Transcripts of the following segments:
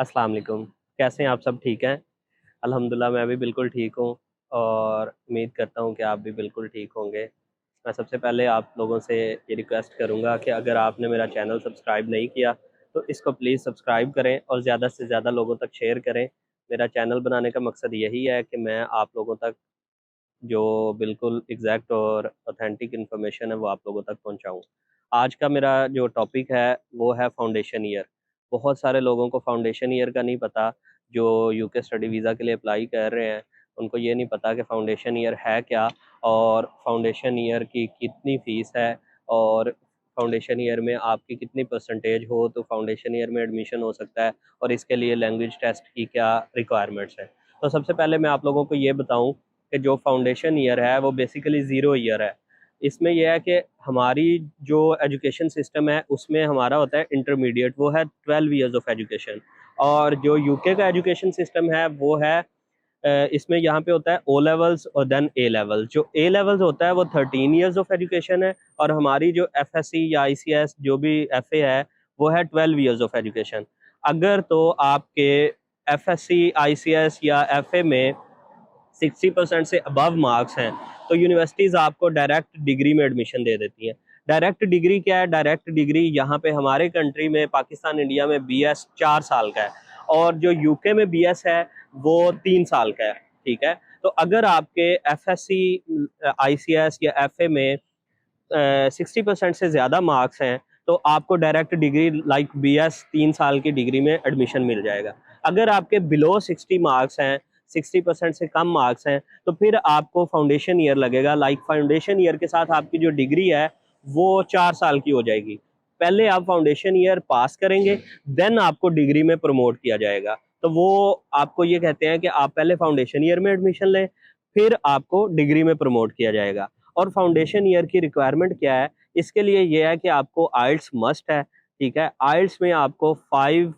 अस्सलाम वालेकुम। कैसे हैं आप? सब ठीक हैं? अल्हम्दुलिल्लाह मैं भी बिल्कुल ठीक हूँ और उम्मीद करता हूँ कि आप भी बिल्कुल ठीक होंगे। मैं सबसे पहले आप लोगों से ये रिक्वेस्ट करूँगा कि अगर आपने मेरा चैनल सब्सक्राइब नहीं किया तो इसको प्लीज़ सब्सक्राइब करें और ज़्यादा से ज़्यादा लोगों तक शेयर करें। मेरा चैनल बनाने का मकसद यही है कि मैं आप लोगों तक जो बिल्कुल एग्जैक्ट और ऑथेंटिक इन्फॉर्मेशन है वो आप लोगों तक पहुंचाऊं। आज का मेरा जो टॉपिक है वो है फाउंडेशन ईयर। बहुत सारे लोगों को फाउंडेशन ईयर का नहीं पता, जो यूके स्टडी वीज़ा के लिए अप्लाई कर रहे हैं उनको ये नहीं पता कि फाउंडेशन ईयर है क्या और फाउंडेशन ईयर की कितनी फ़ीस है और फाउंडेशन ईयर में आपकी कितनी परसेंटेज हो तो फाउंडेशन ईयर में एडमिशन हो सकता है और इसके लिए लैंग्वेज टेस्ट की क्या रिक्वायरमेंट्स हैं। तो सबसे पहले मैं आप लोगों को ये बताऊं कि जो फाउंडेशन ईयर है वो बेसिकली ज़ीरो ईयर है। इसमें यह है कि हमारी जो एजुकेशन सिस्टम है उसमें हमारा होता है इंटरमीडिएट, वो है 12 ईयर्स ऑफ एजुकेशन। और जो यूके का एजुकेशन सिस्टम है वो है इसमें यहाँ पे होता है ओ लेवल्स और देन ए लेवल। जो ए लेवल्स होता है वो 13 ईयर्स ऑफ एजुकेशन है और हमारी जो एफ एस सी या आई सी एस जो भी एफ ए है वो है 12 ईयर्स ऑफ एजुकेशन। अगर तो आपके F S C I C S या एफ ए में 60% से अबव मार्क्स हैं तो यूनिवर्सिटीज़ आपको डायरेक्ट डिग्री में एडमिशन दे देती हैं। डायरेक्ट डिग्री क्या है? डायरेक्ट डिग्री यहाँ पे हमारे कंट्री में, पाकिस्तान इंडिया में, बी एस 4 साल का है और जो यूके में बी एस है वो 3 साल का है। ठीक है, तो अगर आपके F S C I C S या एफ ए में 60% से ज़्यादा मार्क्स हैं तो आपको direct degree like B S 3 साल की डिग्री में एडमिशन मिल जाएगा। अगर आपके बिलो 60 मार्क्स हैं, 60% से कम मार्क्स हैं तो फिर आपको फाउंडेशन ईयर लगेगा। लाइक फाउंडेशन ईयर के साथ आपकी जो डिग्री है वो 4 साल की हो जाएगी। पहले आप फाउंडेशन ईयर पास करेंगे, देन आपको डिग्री में प्रमोट किया जाएगा। तो वो आपको ये कहते हैं कि आप पहले फाउंडेशन ईयर में एडमिशन लें, फिर आपको डिग्री में प्रमोट किया जाएगा। और फाउंडेशन ईयर की रिक्वायरमेंट क्या है? इसके लिए ये है कि आपको आइल्स मस्ट है। ठीक है, आइल्स में आपको 5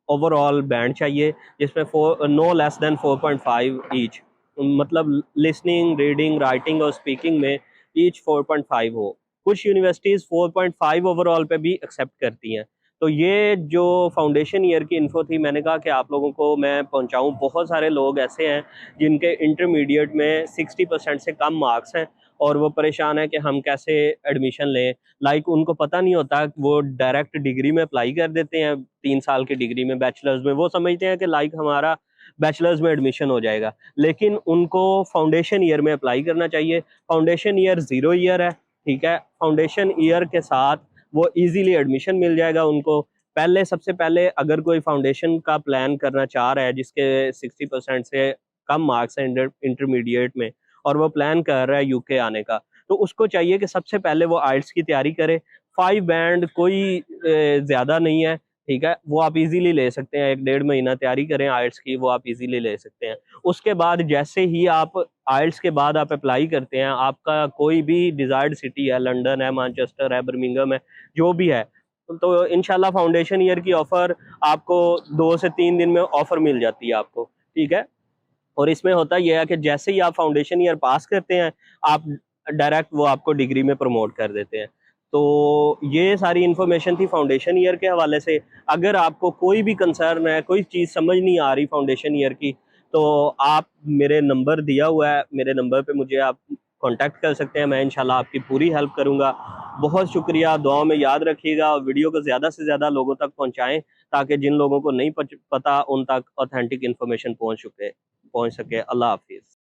ओवरऑल बैंड चाहिए जिसमें नो लेस देन 4.5 ईच, मतलब लिसनिंग, रीडिंग, राइटिंग और स्पीकिंग में ईच 4.5 हो। कुछ यूनिवर्सिटीज़ 4.5 ओवरऑल पे भी एक्सेप्ट करती हैं। तो ये जो फाउंडेशन ईयर की इन्फो थी, मैंने कहा कि आप लोगों को मैं पहुंचाऊं। बहुत सारे लोग ऐसे हैं जिनके इंटरमीडिएट में 60% से कम मार्क्स हैं और वो परेशान है कि हम कैसे एडमिशन लें। लाइक उनको पता नहीं होता, वो डायरेक्ट डिग्री में अप्लाई कर देते हैं, 3 साल की डिग्री में, बैचलर्स में। वो समझते हैं कि लाइक हमारा बैचलर्स में एडमिशन हो जाएगा, लेकिन उनको फाउंडेशन ईयर में अप्लाई करना चाहिए। फाउंडेशन ईयर 0 ईयर है। ठीक है, फाउंडेशन ईयर के साथ वो इजीली एडमिशन मिल जाएगा उनको। पहले, सबसे पहले अगर कोई फाउंडेशन का प्लान करना चाह रहा है जिसके 60% से कम मार्क्स हैं इंटरमीडिएट में और वो प्लान कर रहा है यूके आने का, तो उसको चाहिए कि सबसे पहले वो आइल्स की तैयारी करे। 5 बैंड कोई ज़्यादा नहीं है। ठीक है, वो आप इजीली ले सकते हैं। 1 डेढ़ महीना तैयारी करें आइल्स की, वो आप इजीली ले सकते हैं। उसके बाद जैसे ही आप आइल्स के बाद आप अप्लाई करते हैं, आपका कोई भी डिज़ायर्ड सिटी है, लंदन है, मैनचेस्टर है, बर्मिंघम है, जो भी है, तो इंशाल्लाह फाउंडेशन ईयर की ऑफ़र आपको 2 से 3 दिन में ऑफ़र मिल जाती है आपको। ठीक है, और इसमें होता यह है कि जैसे ही आप फाउंडेशन ईयर पास करते हैं, आप डायरेक्ट वो आपको डिग्री में प्रमोट कर देते हैं। तो ये सारी इन्फॉर्मेशन थी फाउंडेशन ईयर के हवाले से। अगर आपको कोई भी कंसर्न है, कोई चीज़ समझ नहीं आ रही फाउंडेशन ईयर की, तो आप, मेरे नंबर दिया हुआ है, मेरे नंबर पे मुझे आप कांटेक्ट कर सकते हैं। मैं इंशाल्लाह आपकी पूरी हेल्प करूँगा। बहुत शुक्रिया, दुआओं में याद रखिएगा और वीडियो को ज़्यादा से ज़्यादा लोगों तक पहुँचाएँ ताकि जिन लोगों को नहीं पता उन तक ऑथेंटिक इन्फॉर्मेशन पहुँच सके। अल्लाह हाफिज़।